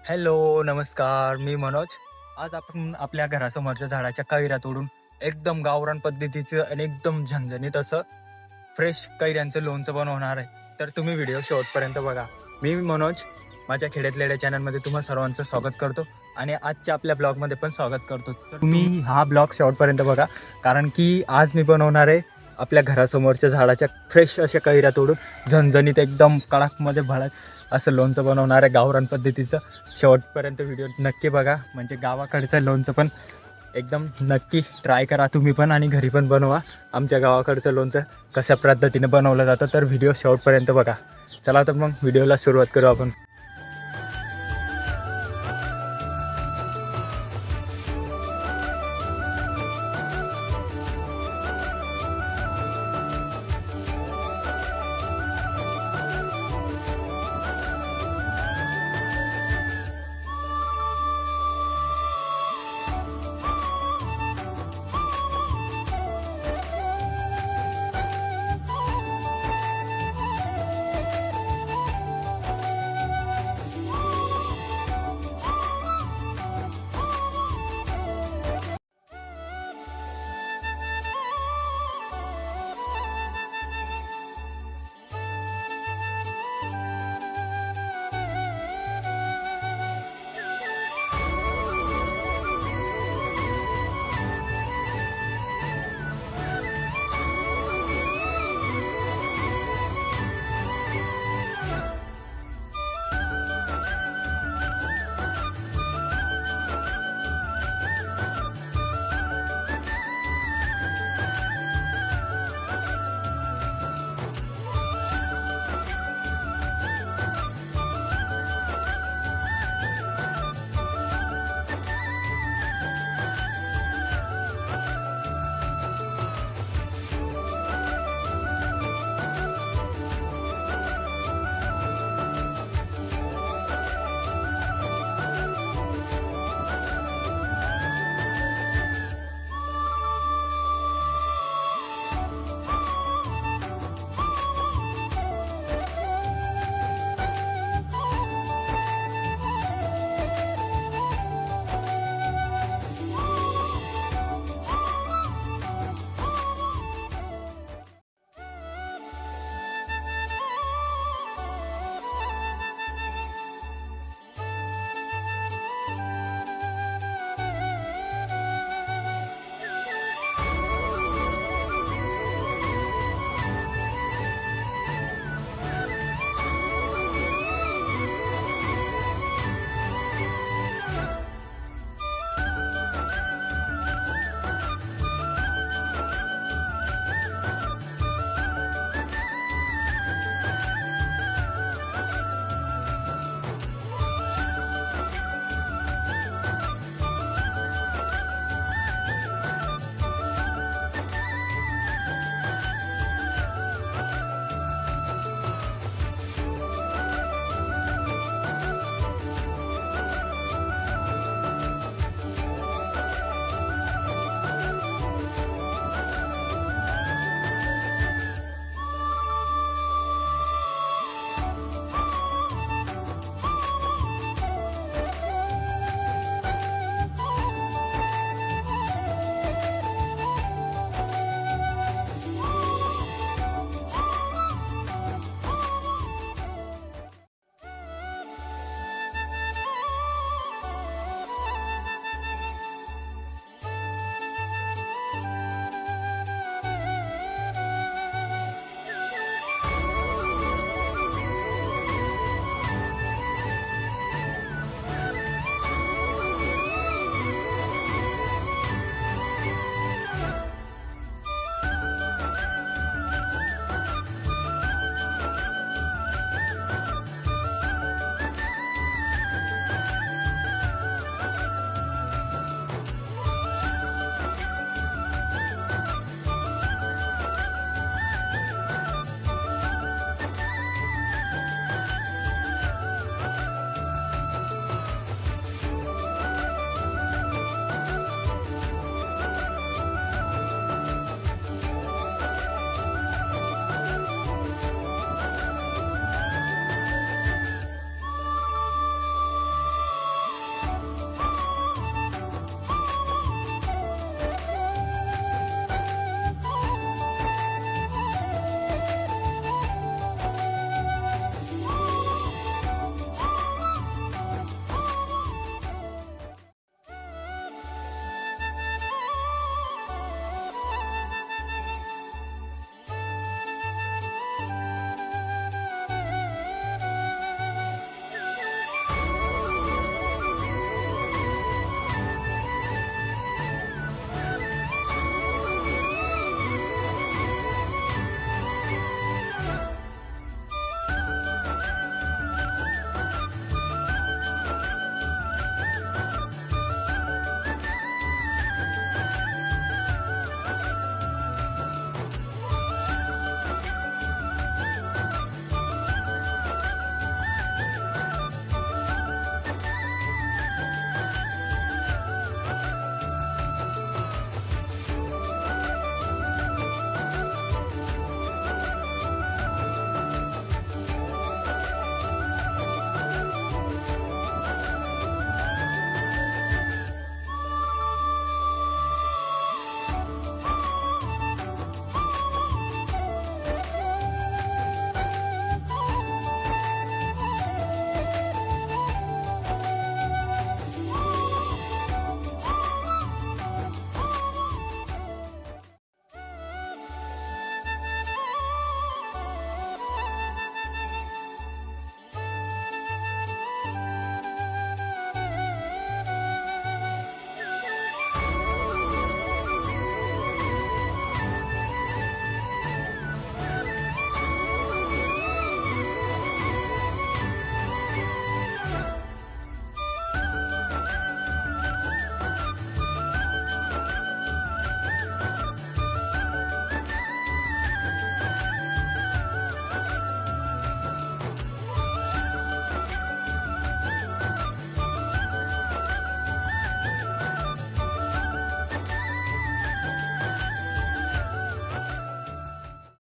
Hello नमस्कार, मी मनोज. आज आपण आपल्या घरासमोरच्या झाडाच्या कैऱ्या तोडून एकदम गावरान पद्धतीचं आणि एकदम झणझणीत असं फ्रेश कैऱ्यांचं लोणचं बनवणार आहे. तर तुम्ही व्हिडिओ शेवटपर्यंत बघा. मी मनोज, माझ्या खेड्यात लेड्या चॅनलमध्ये तुम्हा सर्वांचं स्वागत करतो आणि आजच्या आपल्या ब्लॉगमध्ये पण स्वागत करतो. तर तुम्ही हा ब्लॉग शेवटपर्यंत बघा, कारण की आज मी बनवणार आहे आपल्या घरासमोरच्या झाडाच्या फ्रेश अशा कैऱ्या तोडून झणझणीत एकदम कडाकमध्ये भळत असं लोणचं बनवणार आहे गावरान पद्धतीचं. शेवटपर्यंत व्हिडिओ नक्की बघा, म्हणजे गावाकडचं लोणचं पण एकदम नक्की ट्राय करा तुम्ही पण आणि घरी पण बनवा. आमच्या गावाकडचं लोणचं कशा पद्धतीने बनवलं जातं तर व्हिडिओ शेवटपर्यंत बघा. चला तर मग व्हिडिओला सुरुवात करू आपण.